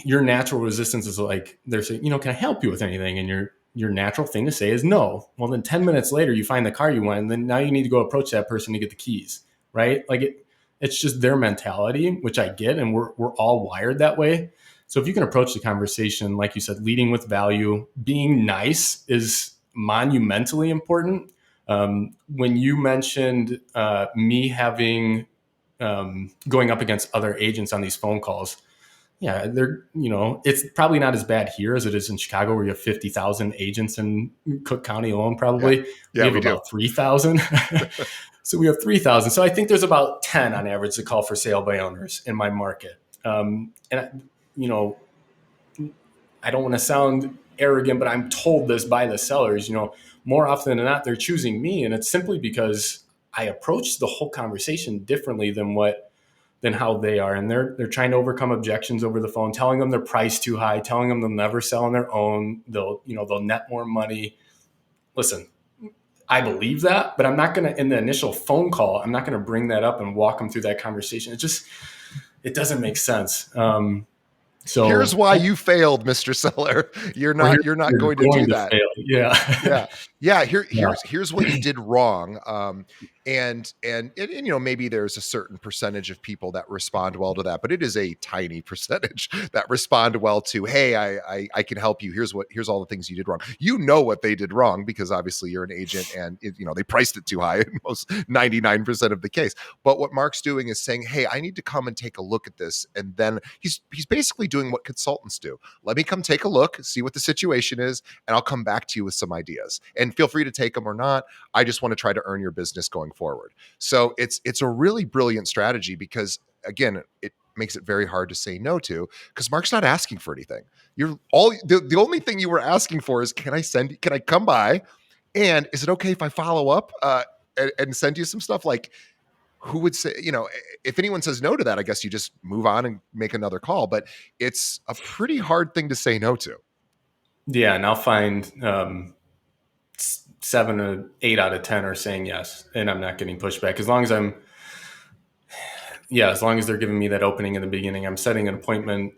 your natural resistance is like they're saying, can I help you with anything? And your natural thing to say is no. Well, then 10 minutes later, you find the car you want, and then now you need to go approach that person to get the keys, right? Like it's just their mentality, which I get, and we're all wired that way. So if you can approach the conversation, like you said, leading with value, being nice is monumentally important. When you mentioned me having going up against other agents on these phone calls, yeah, it's probably not as bad here as it is in Chicago, where you have 50,000 agents in Cook County alone. Probably Yeah, we have do. about 3,000. So we have 3,000. So I think there's about 10 on average that call for sale by owners in my market. And I don't want to sound arrogant, but I'm told this by the sellers. More often than not, they're choosing me, and it's simply because I approach the whole conversation differently than how they are. And they're trying to overcome objections over the phone, telling them their price too high, telling them they'll never sell on their own. They'll net more money. Listen, I believe that, but I'm not going to, in the initial phone call, I'm not going to bring that up and walk them through that conversation. It doesn't make sense. So here's why you failed, Mr. Seller. You're not going to do that. Fail. Yeah. Yeah. Here's what you did wrong. And maybe there's a certain percentage of people that respond well to that, but it is a tiny percentage that respond well to, hey, I can help you. Here's all the things you did wrong. You know what they did wrong because obviously you're an agent and they priced it too high in most 99% of the case. But what Mark's doing is saying, hey, I need to come and take a look at this. And then he's basically doing what consultants do. Let me come take a look, see what the situation is, and I'll come back to you with some ideas. And feel free to take them or not. I just want to try to earn your business going forward. So it's a really brilliant strategy because, again, it makes it very hard to say no to because Mark's not asking for anything. The only thing you were asking for is, can I come by, and is it okay if I follow up and send you some stuff? Like, who would say, if anyone says no to that, I guess you just move on and make another call. But it's a pretty hard thing to say no to. Yeah, and I'll find 7 or 8 out of 10 are saying yes, and I'm not getting pushback. As long as they're giving me that opening in the beginning, I'm setting an appointment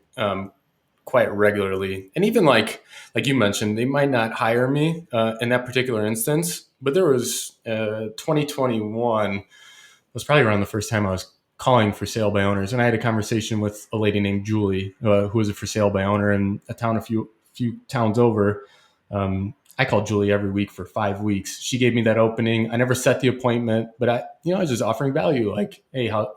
quite regularly. And even like you mentioned, they might not hire me in that particular instance, but there was 2021 was probably around the first time I was calling for sale by owners, and I had a conversation with a lady named Julie, who was a for sale by owner in a town a few towns over. I called Julie every week for 5 weeks. She gave me that opening. I never set the appointment, but I was just offering value. Like, hey, how,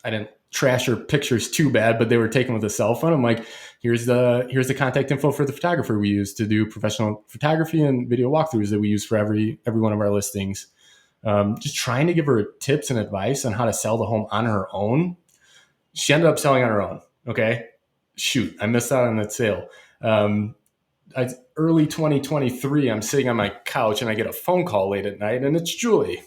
I didn't trash her pictures too bad, but they were taken with a cell phone. I'm like, here's the contact info for the photographer we use to do professional photography and video walkthroughs that we use for every one of our listings. Just trying to give her tips and advice on how to sell the home on her own. She ended up selling on her own. Okay. Shoot, I missed out on that sale. Early 2023, I'm sitting on my couch and I get a phone call late at night, and it's Julie.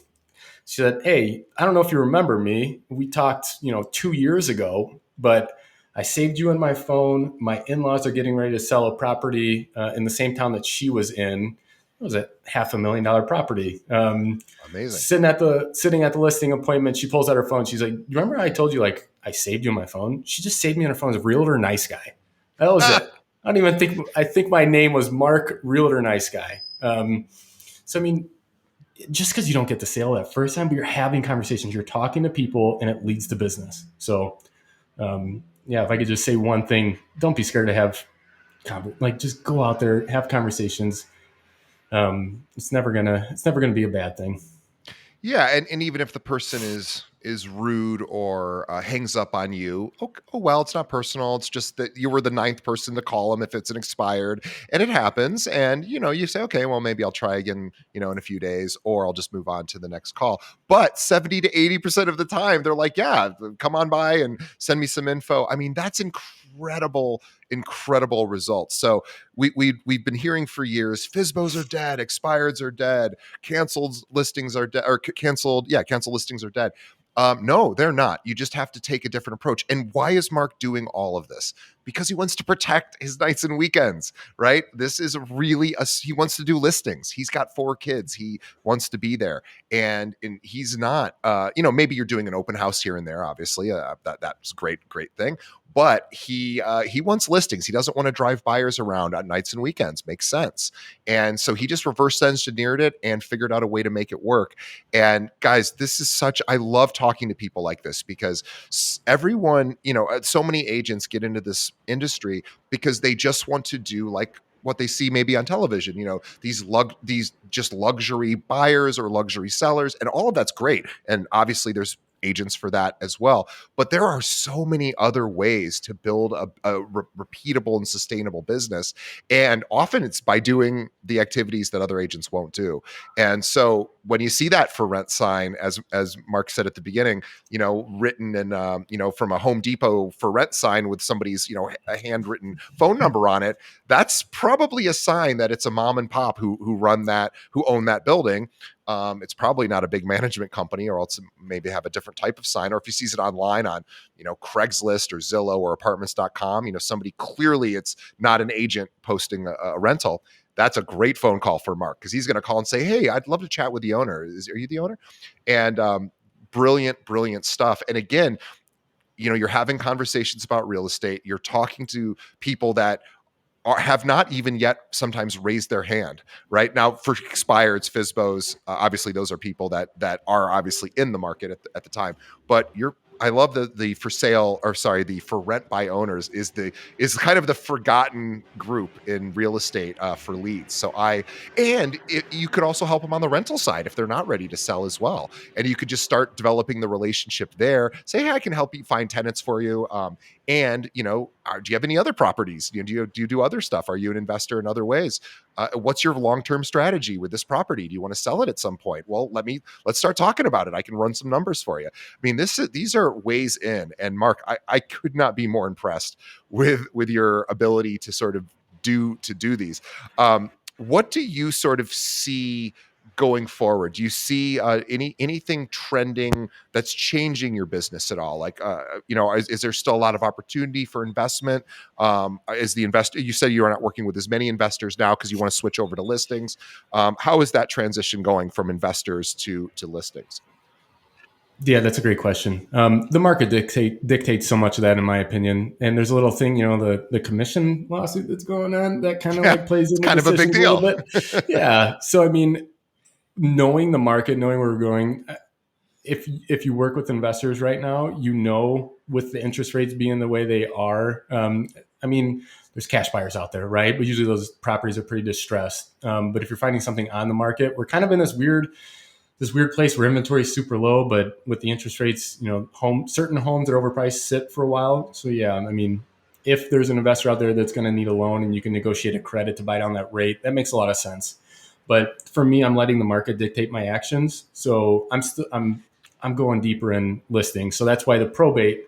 She said, hey, I don't know if you remember me. We talked, 2 years ago, but I saved you in my phone. My in-laws are getting ready to sell a property in the same town that she was in. It was a $500,000 property. Amazing. Sitting at the listing appointment, she pulls out her phone. She's like, you remember I told you, like, I saved you on my phone? She just saved me on her phone as a realtor, nice guy. That was it. I don't even think, I think my name was Mark Realtor Nice Guy. So, I mean, just because you don't get the sale that first time, but you're having conversations, you're talking to people, and it leads to business. So, yeah, if I could just say one thing, don't be scared to have, like, just go out there, have conversations. It's never gonna be a bad thing. Yeah, and even if the person is rude or hangs up on you, oh well, it's not personal. It's just that you were the ninth person to call them if it's an expired, and it happens. And you say, okay, well, maybe I'll try again, in a few days, or I'll just move on to the next call. But 70 to 80% of the time, they're like, yeah, come on by and send me some info. I mean, that's incredible results. So we've been hearing for years, FISBOs are dead, expireds are dead, canceled listings are dead, or canceled listings are dead. No, they're not. You just have to take a different approach. And why is Mark doing all of this? Because he wants to protect his nights and weekends, right? This is he wants to do listings. He's got 4 kids. He wants to be there. And he's not, maybe you're doing an open house here and there, obviously. That's great thing. But he wants listings. He doesn't want to drive buyers around on nights and weekends. Makes sense. And so he just reverse engineered it and figured out a way to make it work. And guys, I love talking to people like this because everyone, so many agents get into this industry because they just want to do like what they see maybe on television, these just luxury buyers or luxury sellers, and all of that's great. And obviously there's agents for that as well. But there are so many other ways to build a repeatable and sustainable business. And often it's by doing the activities that other agents won't do. And so when you see that for rent sign, as Mark said at the beginning, written in, from a Home Depot for rent sign with somebody's, a handwritten phone number on it, that's probably a sign that it's a mom and pop who own that building. It's probably not a big management company, or else maybe have a different type of sign. Or if he sees it online on, Craigslist or Zillow or apartments.com, somebody clearly it's not an agent posting a rental. That's a great phone call for Mark, because he's going to call and say, hey, I'd love to chat with the owner. Are you the owner? And brilliant stuff. And again, you're having conversations about real estate. You're talking to people that have not even yet sometimes raised their hand. Right now, for expireds, FISBOs, obviously those are people that are obviously in the market at the time. But I love the for sale, or sorry, the for rent by owners is kind of the forgotten group in real estate for leads. So you could also help them on the rental side if they're not ready to sell as well, and you could just start developing the relationship there. Say, hey, I can help you find tenants for you. And do you have any other properties? Do you do other stuff? Are you an investor in other ways? What's your long-term strategy with this property? Do you want to sell it at some point? Well, let's start talking about it. I can run some numbers for you. I mean, these are ways in. And Mark, I could not be more impressed with your ability to sort of do these. What do you sort of see going forward? Do you see anything trending that's changing your business at all? Like, is there still a lot of opportunity for investment? Is the investor, you said you're not working with as many investors now because you want to switch over to listings. How is that transition going from investors to listings? Yeah, that's a great question. The market dictates so much of that, in my opinion. And there's a little thing, the commission lawsuit that's going on that kind of like plays It's into kind of a big decisions a deal. little bit. Yeah. So, I mean, knowing the market, knowing where we're going, if you work with investors right now, with the interest rates being the way they are, I mean, there's cash buyers out there, right? But usually those properties are pretty distressed. But if you're finding something on the market, we're kind of in this weird place where inventory is super low, but with the interest rates, certain homes that are overpriced sit for a while. So yeah, I mean, if there's an investor out there that's going to need a loan and you can negotiate a credit to buy down that rate, that makes a lot of sense. But for me, I'm letting the market dictate my actions. So I'm going deeper in listings. So that's why the probate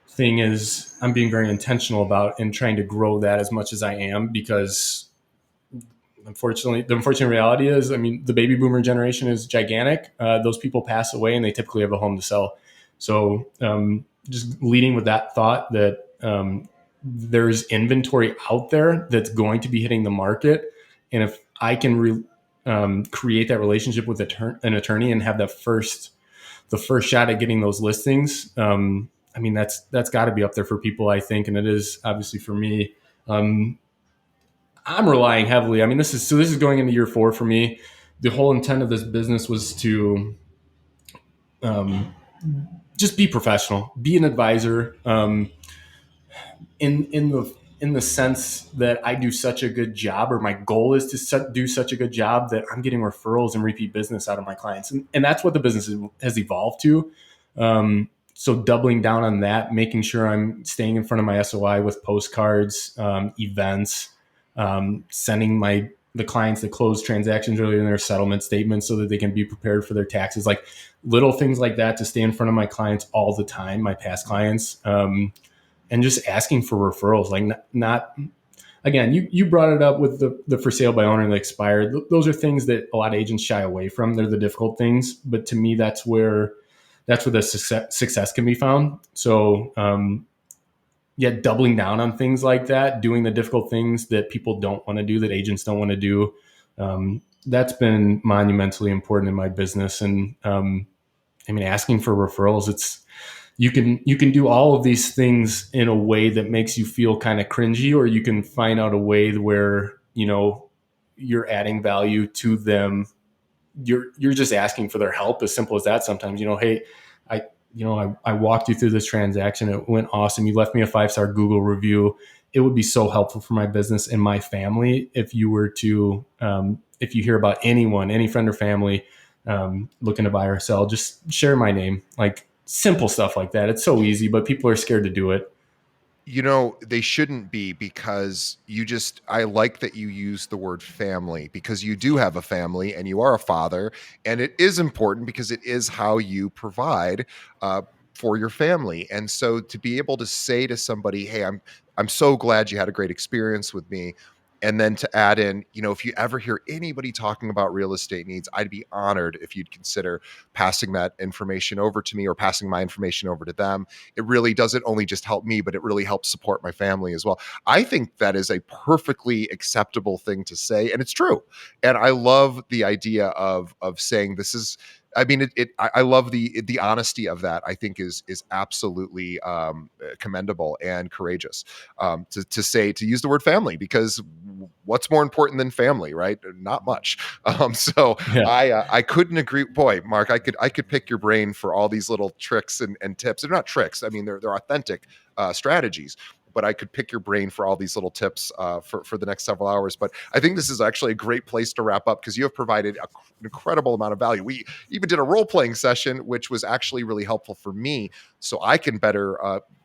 thing is I'm being very intentional about and trying to grow that as much as I am, because unfortunately, the unfortunate reality is, I mean, the baby boomer generation is gigantic. Those people pass away and they typically have a home to sell. So just leading with that thought that there's inventory out there that's going to be hitting the market. And if I can create that relationship with an attorney and have the first shot at getting those listings, I mean, that's got to be up there for people, I think, and it is obviously for me. Um, I'm relying heavily. I mean, this is going into year 4 for me. The whole intent of this business was to um, just be professional, be an advisor. In the sense that I do such a good job, or my goal is to do such a good job that I'm getting referrals and repeat business out of my clients, and that's what the business has evolved to. So doubling down on that, making sure I'm staying in front of my SOI with postcards, events, sending the clients that close transactions earlier in their settlement statements so that they can be prepared for their taxes, like little things like that, to stay in front of my clients all the time, my past clients. And just asking for referrals, like not again, you brought it up with the for sale by owner and the expired. Those are things that a lot of agents shy away from. They're the difficult things, but to me, that's where the success can be found. So yeah, doubling down on things like that, doing the difficult things that people don't want to do, that agents don't want to do, that's been monumentally important in my business. And I mean, asking for referrals, it's you can do all of these things in a way that makes you feel kind of cringy, or you can find out a way where you're adding value to them. You're just asking for their help, as simple as that. Sometimes, hey, I I walked you through this transaction, it went awesome, you left me a 5-star Google review. It would be so helpful for my business and my family if you were to if you hear about anyone, any friend or family looking to buy or sell, just share my name. Like simple stuff like that. It's so easy, but people are scared to do it. They shouldn't be, because I like that you use the word family, because you do have a family and you are a father. And it is important because it is how you provide uh, for your family. And so to be able to say to somebody, hey, I'm so glad you had a great experience with me. And then to add in, if you ever hear anybody talking about real estate needs, I'd be honored if you'd consider passing that information over to me, or passing my information over to them. It really doesn't only just help me, but it really helps support my family as well. I think that is a perfectly acceptable thing to say, and it's true. And I love the idea of saying this is. I mean, I love the honesty of that. I think is absolutely commendable and courageous. To use the word family, because what's more important than family, right? Not much. So Yeah. I couldn't agree. Boy, Mark, I could pick your brain for all these little tricks and tips. They're not tricks. I mean, they're authentic strategies. But I could pick your brain for all these little tips for the next several hours. But I think this is actually a great place to wrap up, because you have provided an incredible amount of value. We even did a role playing session, which was actually really helpful for me, so I can better.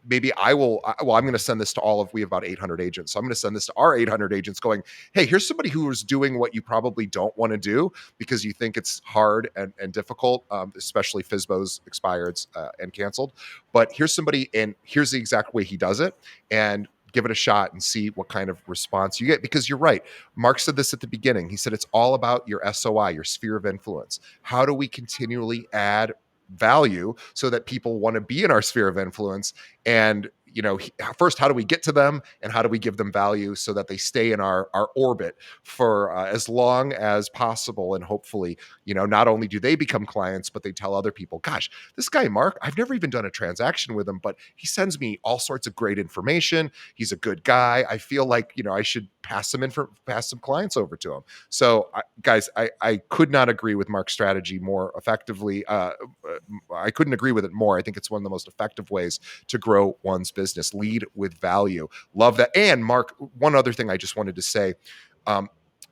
Maybe I will. Well, I'm going to send this to all of. We have about 800 agents, so I'm going to send this to our 800 agents, going, "Hey, here's somebody who is doing what you probably don't want to do, because you think it's hard and difficult, especially FSBOs, expireds, and canceled. But here's somebody, and here's the exact way he does it, and give it a shot and see what kind of response you get." Because you're right. Mark said this at the beginning. He said it's all about your SOI, your sphere of influence. How do we continually add value so that people want to be in our sphere of influence? And first, how do we get to them, and how do we give them value so that they stay in our orbit for as long as possible? And hopefully, not only do they become clients, but they tell other people, gosh, this guy Mark, I've never even done a transaction with him, but he sends me all sorts of great information. He's a good guy. I feel like I should pass some clients over to him. So guys, I could not agree with Mark's strategy more effectively. I couldn't agree with it more. I think it's one of the most effective ways to grow one's business. Lead with value. Love that. And Mark, one other thing I just wanted to say, um,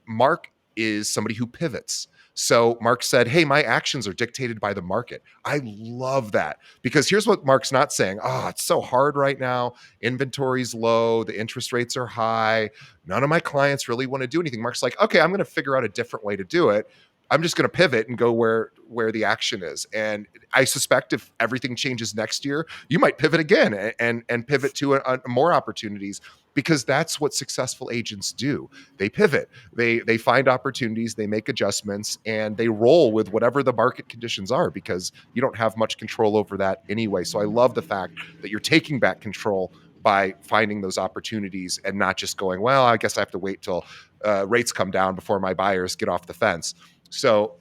Mark is somebody who pivots. So Mark said, hey, my actions are dictated by the market. I love that, because here's what Mark's not saying. Oh, it's so hard right now. Inventory's low. The interest rates are high. None of my clients really want to do anything. Mark's like, okay, I'm going to figure out a different way to do it. I'm just going to pivot and go where the action is. And I suspect if everything changes next year, you might pivot again and pivot to more opportunities, because that's what successful agents do. They pivot. They find opportunities, they make adjustments, and they roll with whatever the market conditions are, because you don't have much control over that anyway. So I love the fact that you're taking back control by finding those opportunities, and not just going, well, I guess I have to wait till rates come down before my buyers get off the fence. So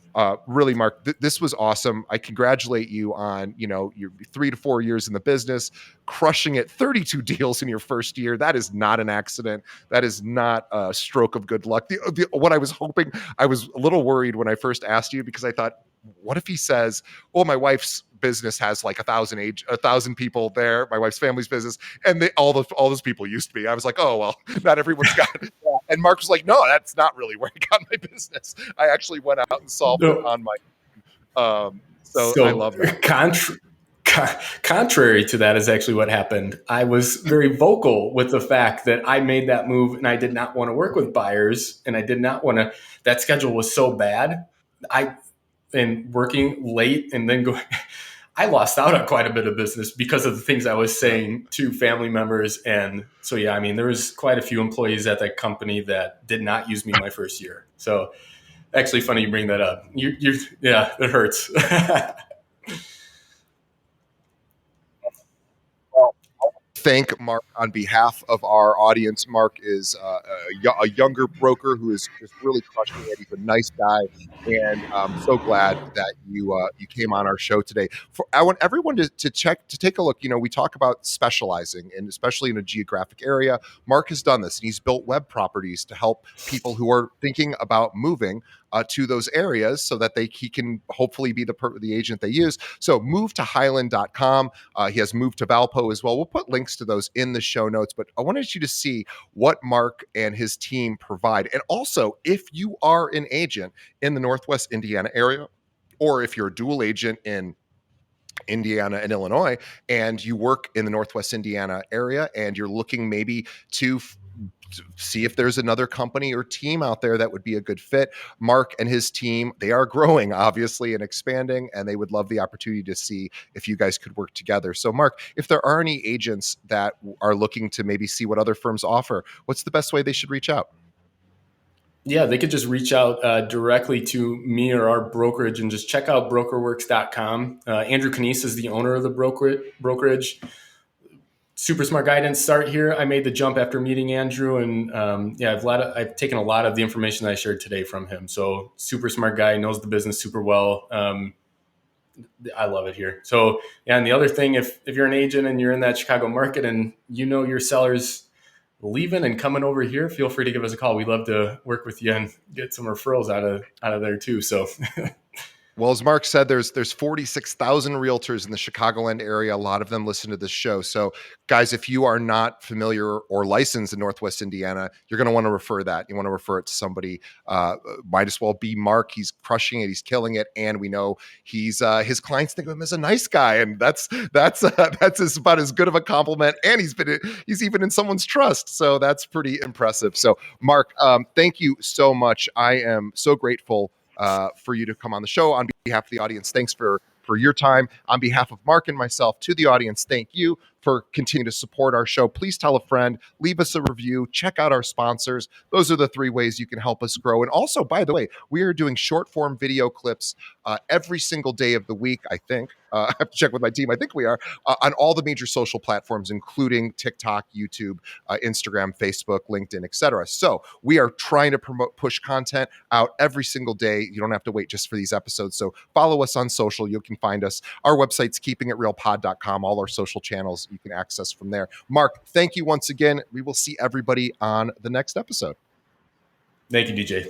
really, Mark, this was awesome. I congratulate you on, your 3 to 4 years in the business, crushing it, 32 deals in your first year. That is not an accident. That is not a stroke of good luck. What I was hoping, I was a little worried when I first asked you, because I thought, what if he says, "Oh, my wife's business has like 1,000 people there. My wife's family's business, and all those people used to be." I was like, "Oh well, not everyone's got it." And Mark was like, "No, that's not really where I got my business. I actually went out and solved it No. on my So I So love that. contrary to that is actually what happened. I was very vocal with the fact that I made that move and I did not want to work with buyers, and I did not want to. That schedule was so bad. And working late and then going. I lost out on quite a bit of business because of the things I was saying to family members. And so, yeah, I mean, there was quite a few employees at that company that did not use me my first year. So actually funny you bring that up. Yeah, it hurts. Thank Mark on behalf of our audience. Mark is a younger broker who is just really crushing it. He's a nice guy, and I'm so glad that you came on our show today. I want everyone to take a look. We talk about specializing, and especially in a geographic area. Mark has done this, and he's built web properties to help people who are thinking about moving to those areas, so that he can hopefully be the agent they use. So move to highland.com. He has moved to Valpo as well. We'll put links to those in the show notes, but I wanted you to see what Mark and his team provide. And also, if you are an agent in the Northwest Indiana area, or if you're a dual agent in Indiana and Illinois, and you work in the Northwest Indiana area, and you're looking maybe to see if there's another company or team out there that would be a good fit. Mark and his team, they are growing, obviously, and expanding, and they would love the opportunity to see if you guys could work together. So, Mark, if there are any agents that are looking to maybe see what other firms offer, what's the best way they should reach out? Yeah, they could just reach out directly to me or our brokerage and just check out brokerworks.com. Andrew Canese is the owner of the brokerage. Super smart guy. Didn't start here. I made the jump after meeting Andrew, and I've taken a lot of the information that I shared today from him. So super smart guy, knows the business super well. I love it here. So yeah, and the other thing, if you're an agent and you're in that Chicago market and your sellers leaving and coming over here, feel free to give us a call. We'd love to work with you and get some referrals out of there too. So Well, as Mark said, there's 46,000 realtors in the Chicagoland area. A lot of them listen to this show. So, guys, if you are not familiar or licensed in Northwest Indiana, you're going to want to refer that. You want to refer it to somebody. Might as well be Mark. He's crushing it. He's killing it, and we know he's his clients think of him as a nice guy, and that's about as good of a compliment. And he's even in someone's trust. So that's pretty impressive. So, Mark, thank you so much. I am so grateful for you to come on the show. On behalf of the audience, thanks for your time. On behalf of Mark and myself, to the audience, thank you for continuing to support our show. Please tell a friend, leave us a review, check out our sponsors. Those are the 3 ways you can help us grow. And also, by the way, we are doing short form video clips every single day of the week, I think. I have to check with my team. I think we are on all the major social platforms, including TikTok, YouTube, Instagram, Facebook, LinkedIn, etc. So we are trying to push content out every single day. You don't have to wait just for these episodes. So follow us on social. You can find us. Our website's keepingitrealpod.com. All our social channels you can access from there. Mark, thank you once again. We will see everybody on the next episode. thank you, DJ.